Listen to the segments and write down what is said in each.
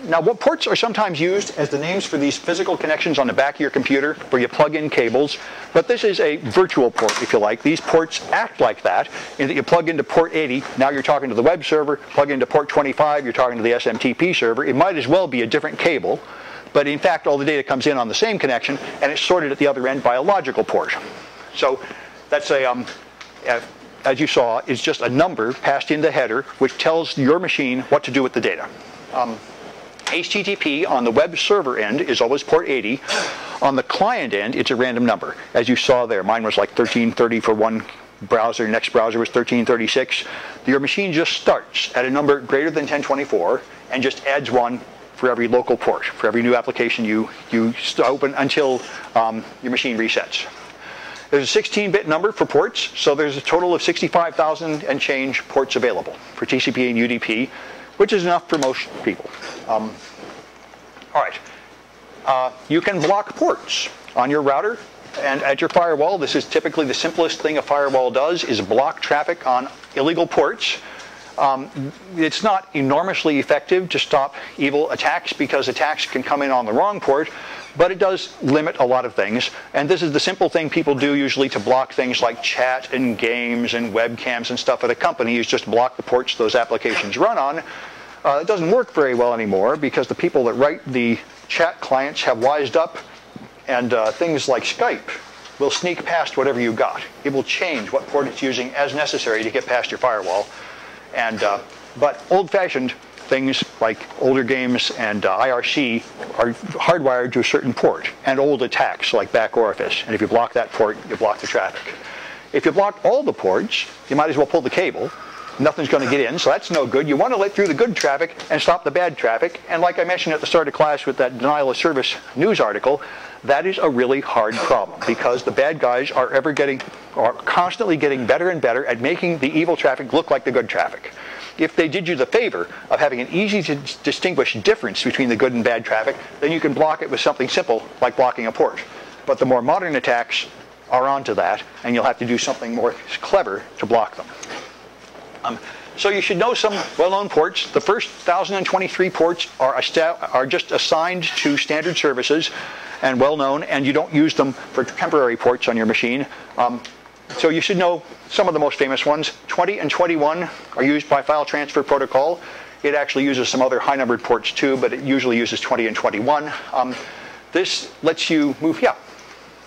Now, what ports are sometimes used as the names for these physical connections on the back of your computer where you plug in cables, but this is a virtual port, if you like. These ports act like that, in that you plug into port 80, now you're talking to the web server, plug into port 25, you're talking to the SMTP server. It might as well be a different cable, but in fact all the data comes in on the same connection, and it's sorted at the other end by a logical port. So that's a, as you saw, is just a number passed in the header which tells your machine what to do with the data. HTTP on the web server end is always port 80. On the client end, it's a random number. As you saw there, mine was like 1330 for one browser, next browser was 1336. Your machine just starts at a number greater than 1024 and just adds one for every local port, for every new application you open until your machine resets. There's a 16-bit number for ports, so there's a total of 65,000 and change ports available for TCP and UDP, which is enough for most people. All right, you can block ports on your router and at your firewall. This is typically the simplest thing a firewall does, is block traffic on illegal ports. It's not enormously effective to stop evil attacks because attacks can come in on the wrong port, but it does limit a lot of things. And this is the simple thing people do usually to block things like chat and games and webcams and stuff at a company, is just block the ports those applications run on. It doesn't work very well anymore because the people that write the chat clients have wised up, and things like Skype will sneak past whatever you got. It will change what port it's using as necessary to get past your firewall. And, but old-fashioned things like older games and IRC are hardwired to a certain port, and old attacks like back orifice. And if you block that port, you block the traffic. If you block all the ports, you might as well pull the cable. Nothing's going to get in, so that's no good. You want to let through the good traffic and stop the bad traffic. And like I mentioned at the start of class with that denial of service news article, that is a really hard problem because the bad guys are constantly getting better and better at making the evil traffic look like the good traffic. If they did you the favor of having an easy to distinguish difference between the good and bad traffic, then you can block it with something simple like blocking a port. But the more modern attacks are onto that, and you'll have to do something more clever to block them. So you should know some well-known ports. The first 1,023 ports are just assigned to standard services and well-known, and you don't use them for temporary ports on your machine. So you should know some of the most famous ones. 20 and 21 are used by file transfer protocol. It actually uses some other high-numbered ports too, but it usually uses 20 and 21. This lets you move, yeah?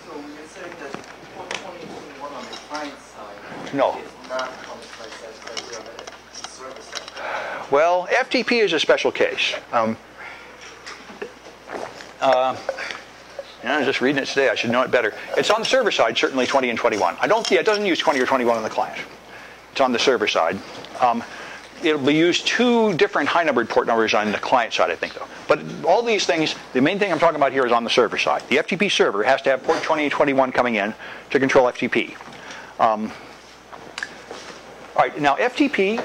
So you're saying that port 20 and 21 on the client side no. is not on the client side, but on the server side? Well, FTP is a special case. I was just reading it today. I should know it better. It's on the server side, certainly 20 and 21. It doesn't use 20 or 21 on the client. It's on the server side. It'll be used two different high-numbered port numbers on the client side, I think, though. But all these things, the main thing I'm talking about here is on the server side. The FTP server has to have port 20 and 21 coming in to control FTP. All right, now FTP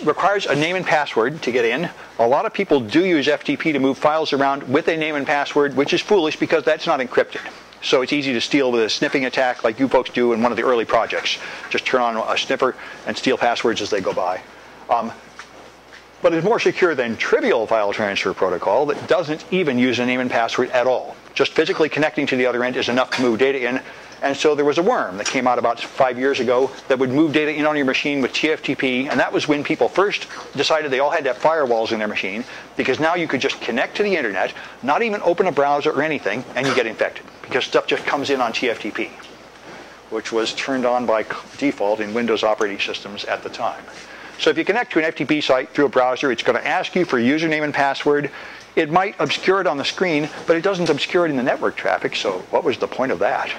requires a name and password to get in. A lot of people do use FTP to move files around with a name and password, which is foolish because that's not encrypted. So it's easy to steal with a sniffing attack like you folks do in one of the early projects. Just turn on a sniffer and steal passwords as they go by. But it's more secure than trivial file transfer protocol that doesn't even use a name and password at all. Just physically connecting to the other end is enough to move data in. And so there was a worm that came out about 5 years ago that would move data in on your machine with TFTP, and that was when people first decided they all had to have firewalls in their machine, because now you could just connect to the internet, not even open a browser or anything, and you get infected, because stuff just comes in on TFTP, which was turned on by default in Windows operating systems at the time. So if you connect to an FTP site through a browser, it's going to ask you for a username and password. It might obscure it on the screen, but it doesn't obscure it in the network traffic, so what was the point of that?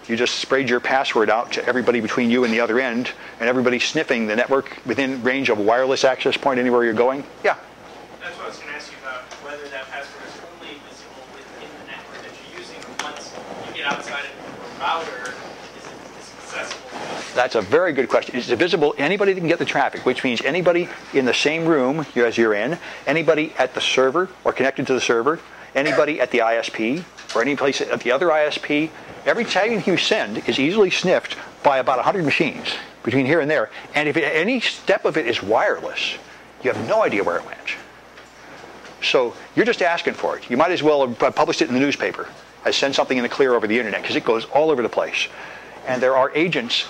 You just sprayed your password out to everybody between you and the other end, and everybody sniffing the network within range of a wireless access point anywhere you're going? Yeah? That's what I was going to ask you about, whether that password is only visible within the network that you're using, or once you get outside of your router, is it accessible? That's a very good question. Is it visible? Anybody that can get the traffic, which means anybody in the same room as you're in, anybody at the server or connected to the server, anybody at the ISP, or any place at the other ISP, every tag you send is easily sniffed by about 100 machines between here and there. And if any step of it is wireless, you have no idea where it went. So you're just asking for it. You might as well have published it in the newspaper as send something in the clear over the internet, because it goes all over the place. And there are agents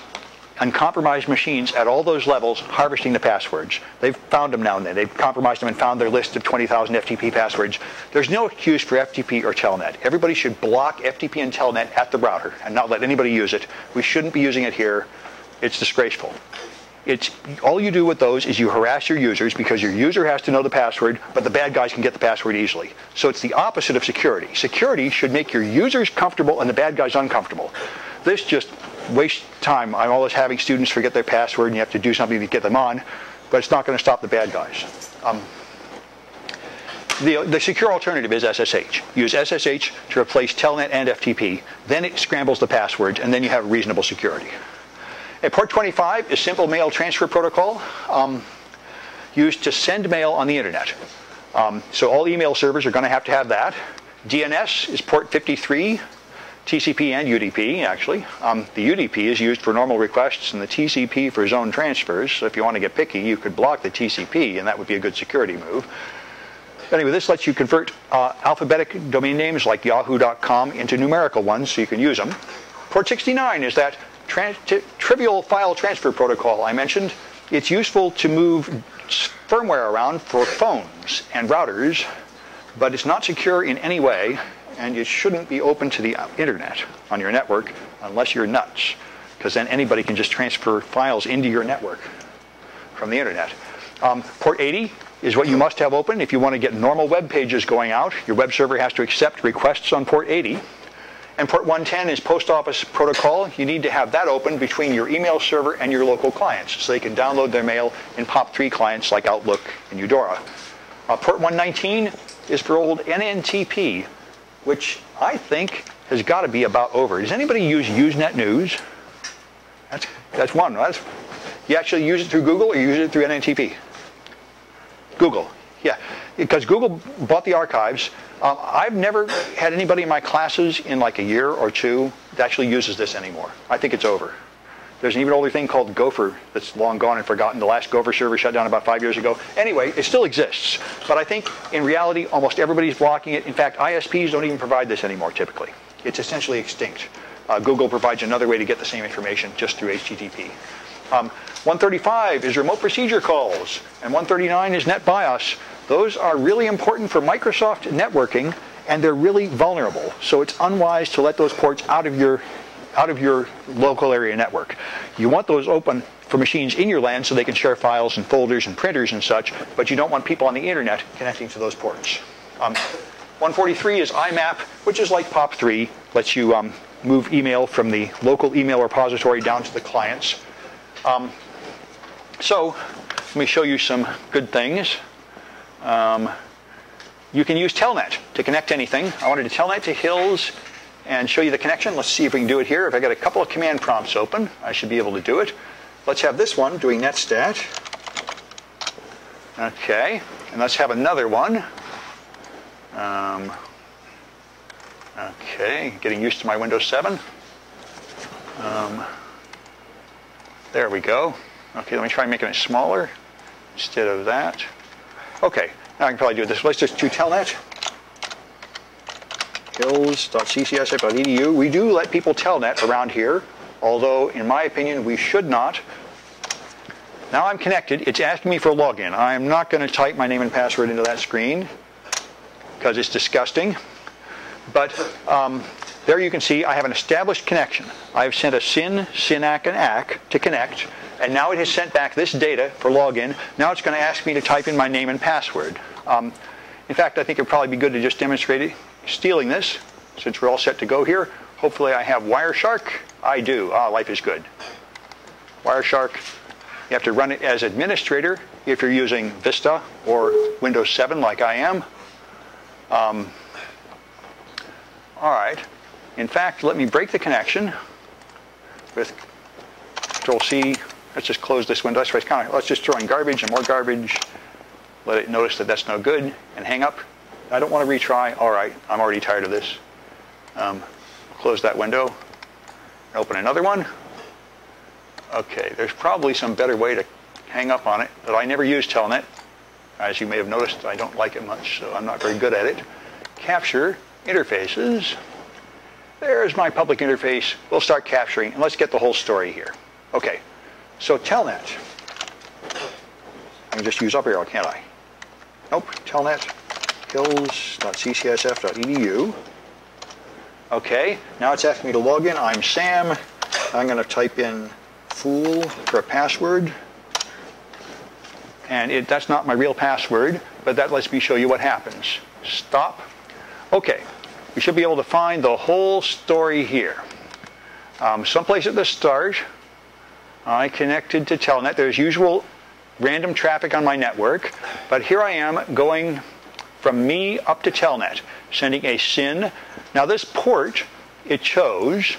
on compromised machines at all those levels harvesting the passwords. They've found them now and then. They've compromised them and found their list of 20,000 FTP passwords. There's no excuse for FTP or Telnet. Everybody should block FTP and Telnet at the router and not let anybody use it. We shouldn't be using it here. It's disgraceful. All you do with those is you harass your users, because your user has to know the password, but the bad guys can get the password easily. So it's the opposite of security. Security should make your users comfortable and the bad guys uncomfortable. This just wastes time. I'm always having students forget their password and you have to do something to get them on, but it's not going to stop the bad guys. The secure alternative is SSH. Use SSH to replace Telnet and FTP. Then it scrambles the passwords, and then you have reasonable security. And port 25 is simple mail transfer protocol used to send mail on the internet. So all email servers are going to have that. DNS is port 53, TCP and UDP, actually. The UDP is used for normal requests and the TCP for zone transfers. So if you want to get picky, you could block the TCP, and that would be a good security move. Anyway, this lets you convert alphabetic domain names like yahoo.com into numerical ones so you can use them. Port 69 is that trivial file transfer protocol I mentioned. It's useful to move firmware around for phones and routers, but it's not secure in any way, and it shouldn't be open to the internet on your network unless you're nuts, because then anybody can just transfer files into your network from the internet. Port 80 is what you must have open if you want to get normal web pages going out. Your web server has to accept requests on port 80. And port 110 is post office protocol. You need to have that open between your email server and your local clients so they can download their mail in POP3 clients like Outlook and Eudora. Port 119 is for old NNTP, which I think has got to be about over. Does anybody use Usenet News? That's one. You actually use it through Google or you use it through NNTP? Google, yeah. Because Google bought the archives. I've never had anybody in my classes in like a year or two that actually uses this anymore. I think it's over. There's an even older thing called Gopher that's long gone and forgotten. The last Gopher server shut down about 5 years ago. Anyway, it still exists. But I think in reality, almost everybody's blocking it. In fact, ISPs don't even provide this anymore typically. It's essentially extinct. Google provides another way to get the same information just through HTTP. 135 is remote procedure calls, and 139 is NetBIOS. Those are really important for Microsoft networking, and they're really vulnerable. So it's unwise to let those ports out of your local area network. You want those open for machines in your LAN so they can share files and folders and printers and such, but you don't want people on the internet connecting to those ports. 143 is IMAP, which is like POP3, lets you move email from the local email repository down to the clients. So let me show you some good things. You can use Telnet to connect to anything. I wanted to Telnet to Hills and show you the connection. Let's see if we can do it here. If I got a couple of command prompts open, I should be able to do it. Let's have this one doing netstat. Okay, and let's have another one. Okay, getting used to my Windows 7. There we go. Okay, let me try making it smaller instead of that. Okay, now I can probably do this. Let's just do Telnet. Hills.ccsi.edu. We do let people Telnet around here, although in my opinion we should not. Now I'm connected. It's asking me for a login. I'm not going to type my name and password into that screen because it's disgusting. But there you can see I have an established connection. I've sent a SYN, SYNAC, and ACK to connect, and now it has sent back this data for login. Now it's going to ask me to type in my name and password. In fact, I think it would probably be good to just demonstrate it, stealing this, since we're all set to go here. Hopefully I have Wireshark. I do. Life is good. Wireshark. You have to run it as administrator if you're using Vista or Windows 7 like I am. All right. In fact, let me break the connection with Control-C. Let's just close this window. Let's just throw in garbage and more garbage. Let it notice that that's no good and hang up. I don't want to retry. All right, I'm already tired of this. Close that window. Open another one. Okay, there's probably some better way to hang up on it, but I never use Telnet. As you may have noticed, I don't like it much, so I'm not very good at it. Capture interfaces. There's my public interface. We'll start capturing, and let's get the whole story here. Okay, so telnet. I can just use up arrow, can't I? Nope, telnet hills.ccsf.edu. Okay, now it's asking me to log in. I'm Sam. I'm going to type in fool for a password. And that's not my real password, but that lets me show you what happens. Stop. Okay, we should be able to find the whole story here. Someplace at the start, I connected to telnet. There's usual random traffic on my network, but here I am going from me up to telnet, sending a SYN. Now this port it chose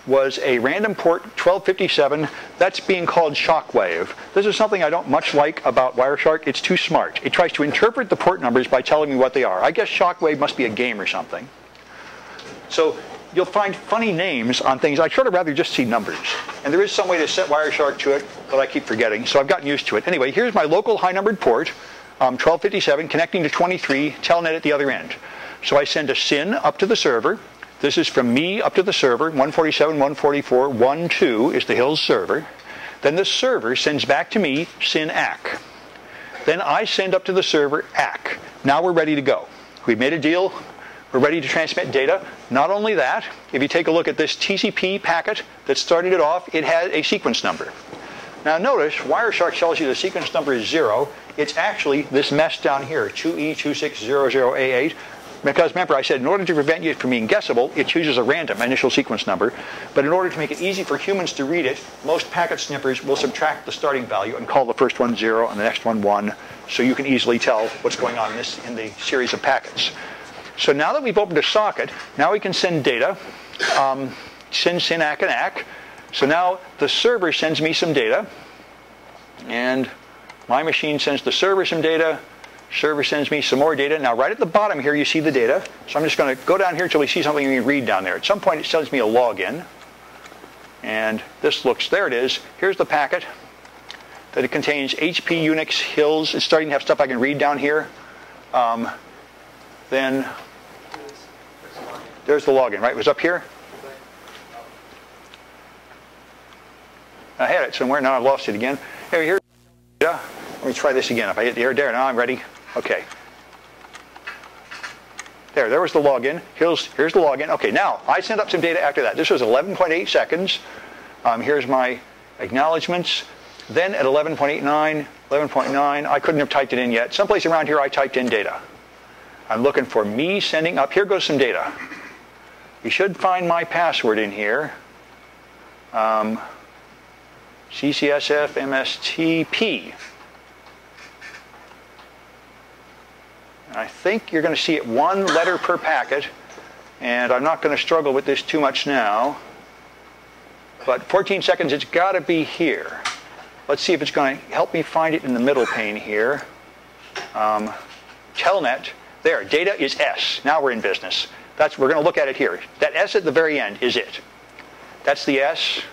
was a random port 1257. That's being called shockwave. This is something I don't much like about Wireshark. It's too smart. It tries to interpret the port numbers by telling me what they are. I guess shockwave must be a game or something. So you'll find funny names on things. I'd sort of rather just see numbers. And there is some way to set Wireshark to it, but I keep forgetting. So I've gotten used to it. Anyway, here's my local high-numbered port, 1257, connecting to 23, telnet at the other end. So I send a SYN up to the server. This is from me up to the server, 147, 144, 12 is the Hills server. Then the server sends back to me SYN ACK. Then I send up to the server ACK. Now we're ready to go. We've made a deal. We're ready to transmit data. Not only that, if you take a look at this TCP packet that started it off, it had a sequence number. Now notice, Wireshark tells you the sequence number is 0. It's actually this mess down here, 2E2600A8. Because remember, I said in order to prevent you from being guessable, it chooses a random initial sequence number. But in order to make it easy for humans to read it, most packet snippers will subtract the starting value and call the first one 0 and the next one 1, so you can easily tell what's going on in the series of packets. So now that we've opened a socket, now we can send data, send SYN ACK and ACK. So now the server sends me some data, and my machine sends the server some data. Server sends me some more data. Now right at the bottom here you see the data. So I'm just going to go down here until we see something we can read down there. At some point it sends me a login. And this looks, there it is. Here's the packet that it contains HP, Unix, Hills. It's starting to have stuff I can read down here. Then there's the login, right? It was up here. I had it somewhere. Now I've lost it again. Here. Yeah. Let me try this again. If I hit the air there, now I'm ready. Okay. There was the login. Here's the login. Okay, now I sent up some data after that. This was 11.8 seconds. Here's my acknowledgments. Then at 11.89, 11.9, I couldn't have typed it in yet. Someplace around here I typed in data. I'm looking for me sending up. Here goes some data. You should find my password in here. CCSF MSTP. I think you're going to see it one letter per packet, and I'm not going to struggle with this too much now. But 14 seconds, it's got to be here. Let's see if it's going to help me find it in the middle pane here. Telnet, there, data is S. Now we're in business. We're going to look at it here. That S at the very end is it. That's the S.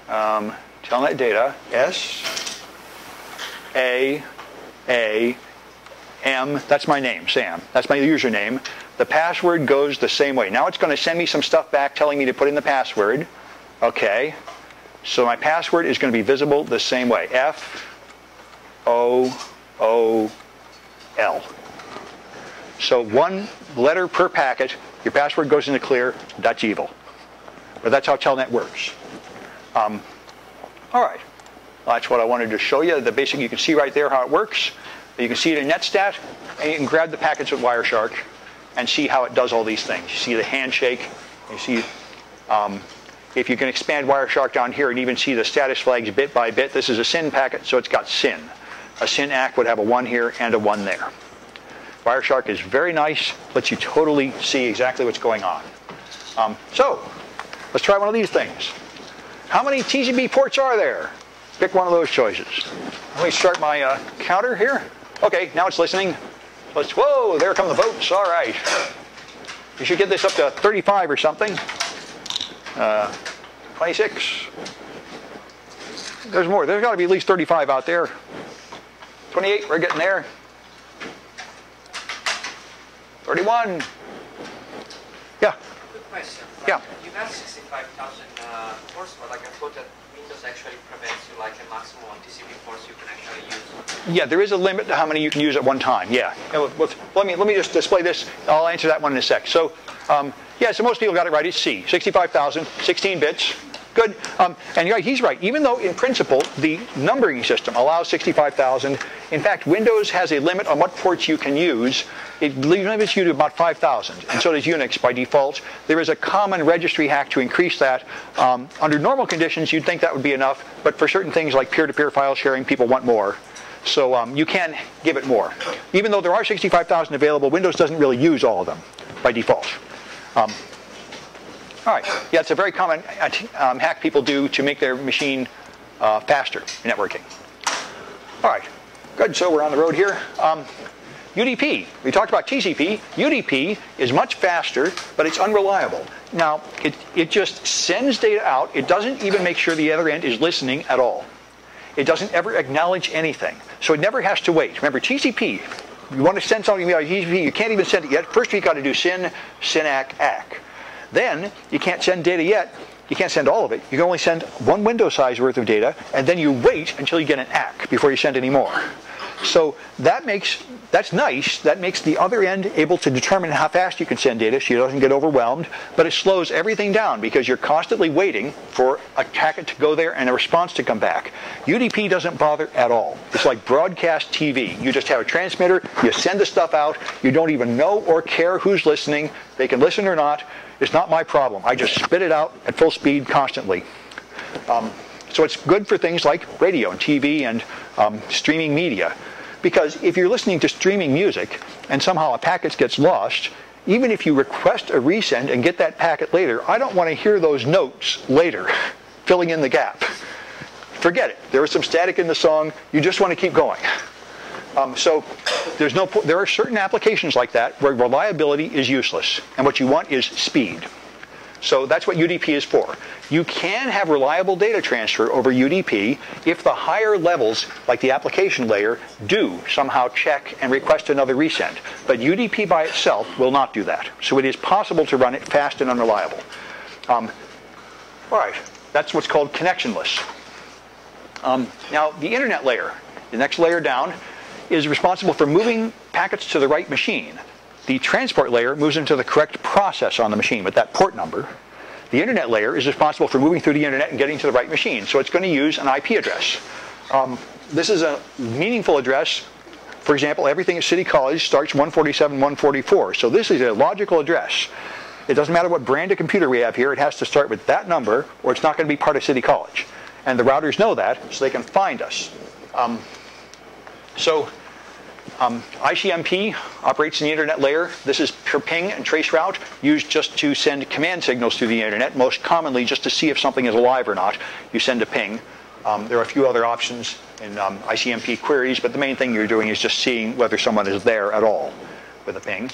Telnet data, S, A, M, that's my name, Sam. That's my username. The password goes the same way. Now it's going to send me some stuff back telling me to put in the password. Okay. So my password is going to be visible the same way. F-O-O-L. So one letter per packet, your password goes into clear, that's evil. But that's how Telnet works. All right. That's what I wanted to show you. The basic, you can see right there how it works. You can see it in Netstat, and you can grab the packets with Wireshark and see how it does all these things. You see the handshake. You see, if you can expand Wireshark down here and even see the status flags bit by bit, this is a SYN packet, so it's got SYN. A SYN ACK would have a 1 here and a 1 there. Wireshark is very nice, lets you totally see exactly what's going on. So, let's try one of these things. How many TCP ports are there? Pick one of those choices. Let me start my counter here. Okay, now it's listening. Whoa, there come the votes. All right. You should get this up to 35 or something. 26. There's more. There's got to be at least 35 out there. 28, we're getting there. 31. Yeah. Good question. Yeah. You have 65,000 ports, but I thought that Windows actually prevents you like a maximum on TCP ports you can actually use. Yeah, there is a limit to how many you can use at one time. Yeah. Let me just display this. I'll answer that one in a sec. So, yeah, so most people got it right. It's C, 65,000, 16 bits. Good. And he's right. Even though in principle the numbering system allows 65,000, in fact Windows has a limit on what ports you can use. It limits you to about 5,000, and so does Unix by default. There is a common registry hack to increase that. Under normal conditions, you'd think that would be enough, but for certain things like peer-to-peer file sharing, people want more. So you can give it more. Even though there are 65,000 available, Windows doesn't really use all of them by default. All right. Yeah, it's a very common hack people do to make their machine faster in networking. All right. Good. So we're on the road here. UDP. We talked about TCP. UDP is much faster, but it's unreliable. Now, it just sends data out. It doesn't even make sure the other end is listening at all. It doesn't ever acknowledge anything. So it never has to wait. Remember, TCP, you want to send something via TCP, you can't even send it yet. First, you've got to do SYN, SYNAC, ACK. Then, you can't send data yet. You can't send all of it. You can only send one window size worth of data, and then you wait until you get an ACK before you send any more. So that's nice. That makes the other end able to determine how fast you can send data so you doesn't get overwhelmed, but it slows everything down because you're constantly waiting for a packet to go there and a response to come back. UDP doesn't bother at all. It's like broadcast TV. You just have a transmitter, you send the stuff out, you don't even know or care who's listening. They can listen or not. It's not my problem. I just spit it out at full speed constantly. So it's good for things like radio and TV and streaming media. Because if you're listening to streaming music and somehow a packet gets lost, even if you request a resend and get that packet later, I don't want to hear those notes later, filling in the gap. Forget it. There was some static in the song. You just want to keep going. So there are certain applications like that where reliability is useless. And what you want is speed. So that's what UDP is for. You can have reliable data transfer over UDP if the higher levels, like the application layer, do somehow check and request another resend. But UDP by itself will not do that. So it is possible to run it fast and unreliable. All right, that's what's called connectionless. Now, the internet layer, the next layer down, is responsible for moving packets to the right machine. The transport layer moves into the correct process on the machine with that port number. The internet layer is responsible for moving through the internet and getting to the right machine. So it's going to use an IP address. This is a meaningful address. For example, everything at City College starts 147, 144. So this is a logical address. It doesn't matter what brand of computer we have here. It has to start with that number or it's not going to be part of City College. And the routers know that so they can find us. ICMP operates in the internet layer. This is pure ping and traceroute used just to send command signals through the internet, most commonly just to see if something is alive or not. You send a ping. There are a few other options in ICMP queries, but the main thing you're doing is just seeing whether someone is there at all with a ping.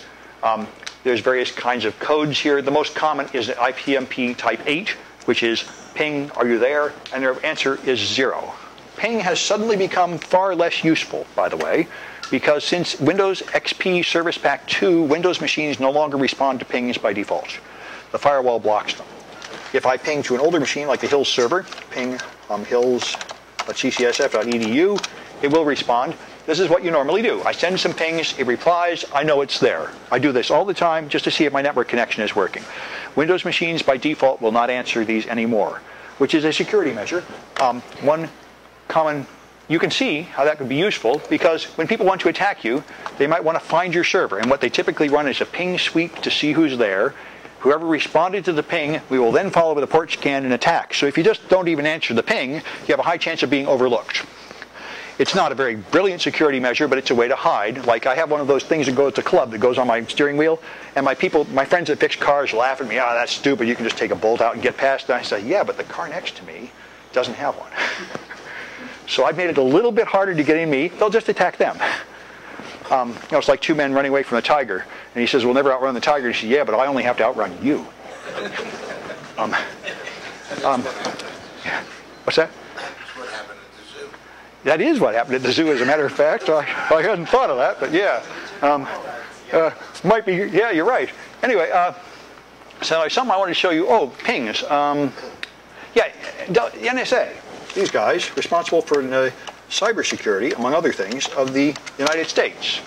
There's various kinds of codes here. The most common is IPMP type 8, which is ping, are you there? And their answer is 0. Ping has suddenly become far less useful, by the way, because since Windows XP Service Pack 2, Windows machines no longer respond to pings by default. The firewall blocks them. If I ping to an older machine like the Hills server, ping hills.ccsf.edu, it will respond. This is what you normally do. I send some pings, it replies, I know it's there. I do this all the time just to see if my network connection is working. Windows machines by default will not answer these anymore, which is a security measure. One common, you can see how that could be useful because when people want to attack you, they might want to find your server. And what they typically run is a ping sweep to see who's there. Whoever responded to the ping, we will then follow with a port scan and attack. So if you just don't even answer the ping, you have a high chance of being overlooked. It's not a very brilliant security measure, but it's a way to hide. Like I have one of those things that goes to club that goes on my steering wheel, and my friends that fix cars laugh at me. Ah, that's stupid. You can just take a bolt out and get past it. And I say, yeah, but the car next to me doesn't have one. So I've made it a little bit harder to get in me. They'll just attack them. It's like two men running away from a tiger. And he says, we'll never outrun the tiger. And he says, yeah, but I only have to outrun you. What's that? That's what happened at the zoo. That is what happened at the zoo, as a matter of fact. I hadn't thought of that, but yeah. Might be, yeah, you're right. Anyway, so something I wanted to show you. Oh, pings. Yeah, the NSA, these guys, responsible for cybersecurity, among other things, of the United States.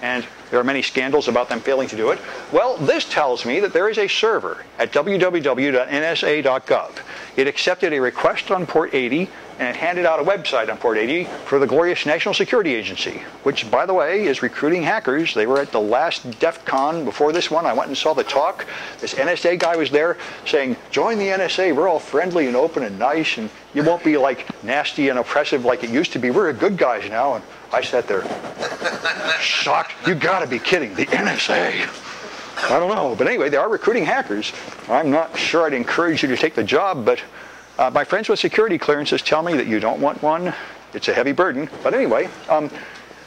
And there are many scandals about them failing to do it. Well, this tells me that there is a server at www.nsa.gov. It accepted a request on port 80, and it handed out a website on port 80 for the glorious National Security Agency, which, by the way, is recruiting hackers. They were at the last DEF CON before this one. I went and saw the talk. This NSA guy was there saying, join the NSA. We're all friendly and open and nice, and you won't be like nasty and oppressive like it used to be. We're good guys now. And I sat there shocked. You gotta be kidding. The NSA. I don't know. But anyway, they are recruiting hackers. I'm not sure I'd encourage you to take the job, but my friends with security clearances tell me that you don't want one. It's a heavy burden. But anyway,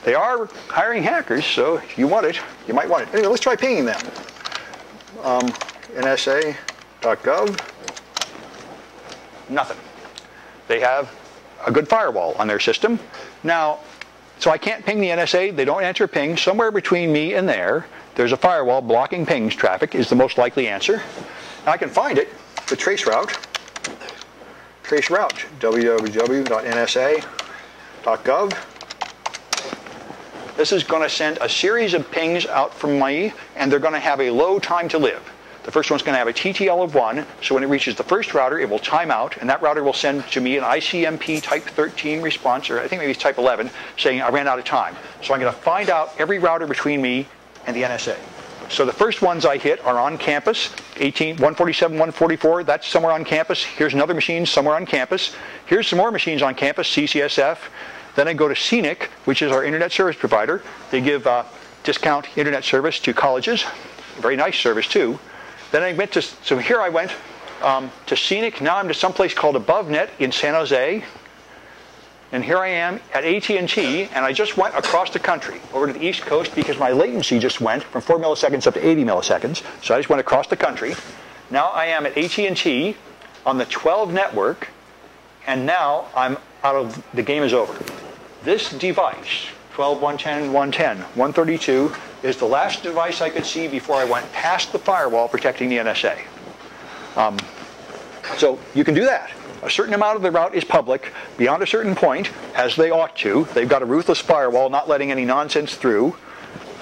they are hiring hackers, so if you want it, you might want it. Anyway, let's try pinging them. NSA.gov. Nothing. They have a good firewall on their system. Now, so I can't ping the NSA. They don't answer ping. Somewhere between me and there's a firewall blocking pings traffic is the most likely answer. Now I can find it, the trace route. Trace route, www.nsa.gov. This is going to send a series of pings out from me, and they're going to have a low time to live. The first one's going to have a TTL of 1, so when it reaches the first router, it will time out, and that router will send to me an ICMP type 13 response, or I think maybe it's type 11, saying I ran out of time. So I'm going to find out every router between me and the NSA. So the first ones I hit are on campus, 147, 144, that's somewhere on campus. Here's another machine somewhere on campus. Here's some more machines on campus, CCSF. Then I go to Scenic, which is our internet service provider. They give discount internet service to colleges. Very nice service too. Then I went to, so here I went to Scenic. Now I'm to someplace called AboveNet in San Jose. And here I am at AT&T, and I just went across the country over to the East Coast because my latency just went from 4 milliseconds up to 80 milliseconds. So I just went across the country. Now I am at AT&T on the 12 network, and now I'm out of, the game is over. This device, 12, 110, 110, 132, is the last device I could see before I went past the firewall protecting the NSA. So you can do that. A certain amount of the route is public. Beyond a certain point, as they ought to, they've got a ruthless firewall, not letting any nonsense through.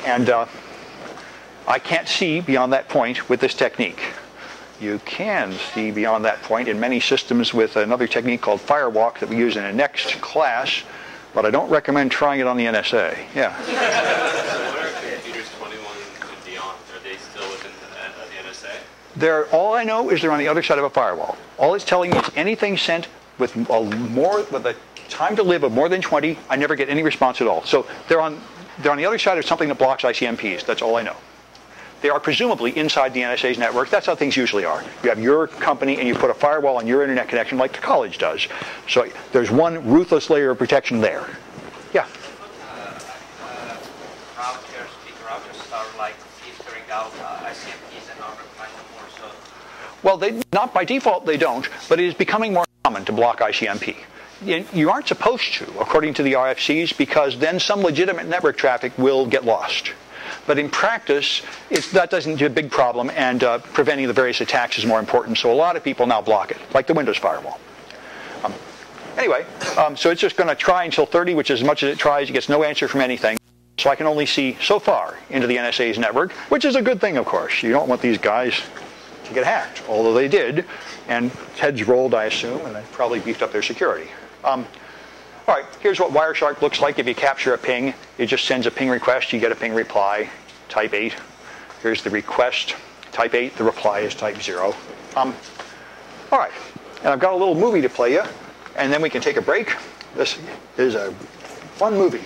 And I can't see beyond that point with this technique. You can see beyond that point in many systems with another technique called firewalk that we use in a next class, but I don't recommend trying it on the NSA. Yeah. So what are computers 21 and beyond? Are they still within the NSA? All I know is they're on the other side of a firewall. All it's telling me is anything sent with a time to live of more than 20, I never get any response at all. So they're on the other side of something that blocks ICMPs. That's all I know. They are presumably inside the NSA's network. That's how things usually are. You have your company and you put a firewall on your internet connection like the college does. So there's one ruthless layer of protection there. Yeah? Routers are like filtering out ICMPs and not replying more. So. Well, not by default they don't, but it is becoming more common to block ICMP. You aren't supposed to, according to the RFCs, because then some legitimate network traffic will get lost. But in practice, that doesn't be a big problem, and preventing the various attacks is more important. So a lot of people now block it, like the Windows firewall. Anyway, so it's just going to try until 30, which is as much as it tries. It gets no answer from anything. So I can only see so far into the NSA's network, which is a good thing, of course. You don't want these guys to get hacked, although they did. And heads rolled, I assume, and they probably beefed up their security. All right, here's what Wireshark looks like if you capture a ping. It just sends a ping request, you get a ping reply, type 8. Here's the request, type 8. The reply is type 0. All right, and I've got a little movie to play you, and then we can take a break. This is a fun movie.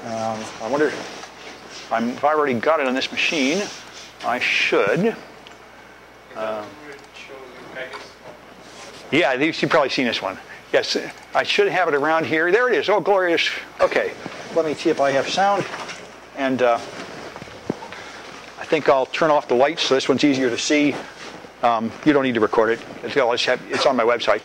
I wonder if I've already got it on this machine. I should. Yeah, you've probably seen this one. Yes, I should have it around here. There it is. Oh, glorious. Okay, let me see if I have sound. And I think I'll turn off the lights so this one's easier to see. You don't need to record it. It's on my website.